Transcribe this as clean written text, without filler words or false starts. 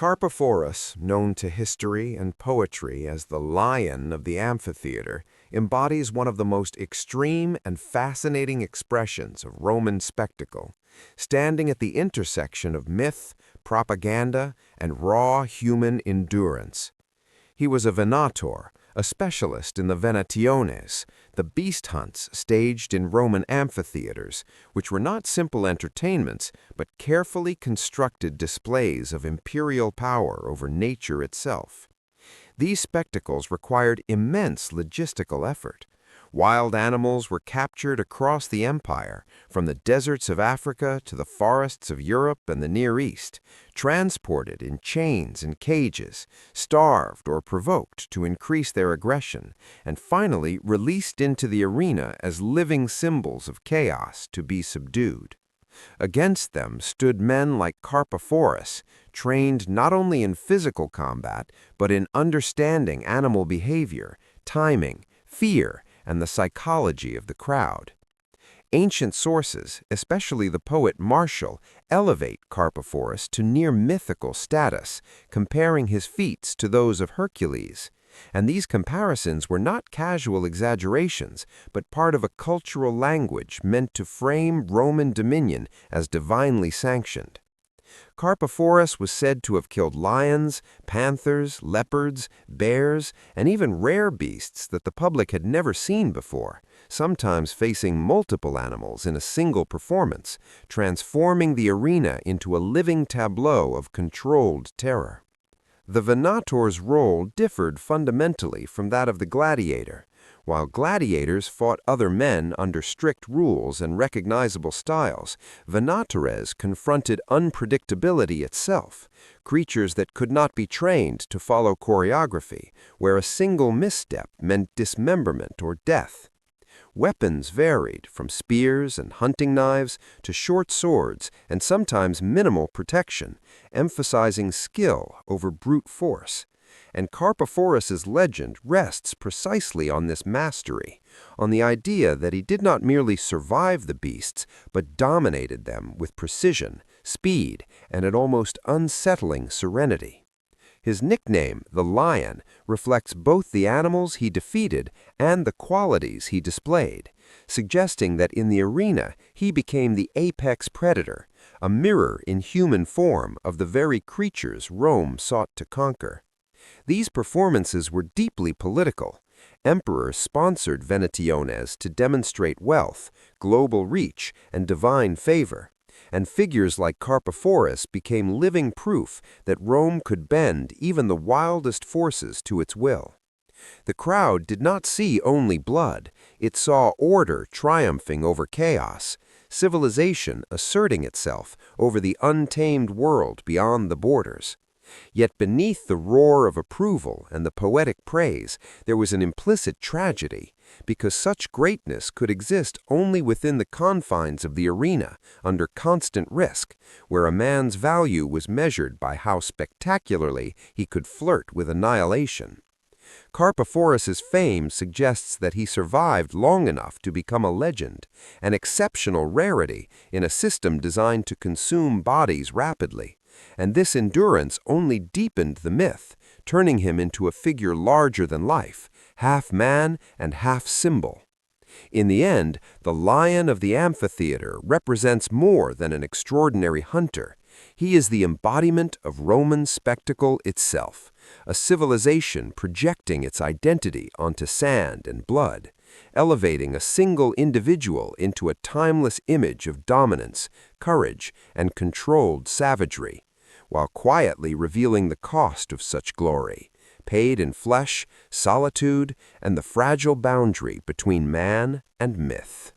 Carpophorus, known to history and poetry as the lion of the amphitheater, embodies one of the most extreme and fascinating expressions of Roman spectacle, standing at the intersection of myth, propaganda, and raw human endurance. He was a venator, a specialist in the venationes, the beast hunts staged in Roman amphitheaters, which were not simple entertainments, but carefully constructed displays of imperial power over nature itself. These spectacles required immense logistical effort. Wild animals were captured across the empire, from the deserts of Africa to the forests of Europe and the Near East, transported in chains and cages, starved or provoked to increase their aggression, and finally released into the arena as living symbols of chaos to be subdued. Against them stood men like Carpophorus, trained not only in physical combat, but in understanding animal behavior, timing, fear, and the psychology of the crowd. Ancient sources, especially the poet Martial, elevate Carpophorus to near mythical status, comparing his feats to those of Hercules. And these comparisons were not casual exaggerations, but part of a cultural language meant to frame Roman dominion as divinely sanctioned. Carpophorus was said to have killed lions, panthers, leopards, bears, and even rare beasts that the public had never seen before, sometimes facing multiple animals in a single performance, transforming the arena into a living tableau of controlled terror. The venator's role differed fundamentally from that of the gladiator. While gladiators fought other men under strict rules and recognizable styles, venatores confronted unpredictability itself, creatures that could not be trained to follow choreography, where a single misstep meant dismemberment or death. Weapons varied from spears and hunting knives to short swords and sometimes minimal protection, emphasizing skill over brute force. And Carpophorus's legend rests precisely on this mastery, on the idea that he did not merely survive the beasts, but dominated them with precision, speed, and an almost unsettling serenity. His nickname, the Lion, reflects both the animals he defeated and the qualities he displayed, suggesting that in the arena he became the apex predator, a mirror in human form of the very creatures Rome sought to conquer. These performances were deeply political. Emperors sponsored venationes to demonstrate wealth, global reach, and divine favor, and figures like Carpophorus became living proof that Rome could bend even the wildest forces to its will. The crowd did not see only blood, it saw order triumphing over chaos, civilization asserting itself over the untamed world beyond the borders. Yet beneath the roar of approval and the poetic praise, there was an implicit tragedy, because such greatness could exist only within the confines of the arena, under constant risk, where a man's value was measured by how spectacularly he could flirt with annihilation. Carpophorus's fame suggests that he survived long enough to become a legend, an exceptional rarity in a system designed to consume bodies rapidly. And this endurance only deepened the myth, turning him into a figure larger than life, half man and half symbol. In the end, the lion of the amphitheater represents more than an extraordinary hunter. He is the embodiment of Roman spectacle itself, a civilization projecting its identity onto sand and blood, elevating a single individual into a timeless image of dominance, courage, and controlled savagery, while quietly revealing the cost of such glory, paid in flesh, solitude, and the fragile boundary between man and myth.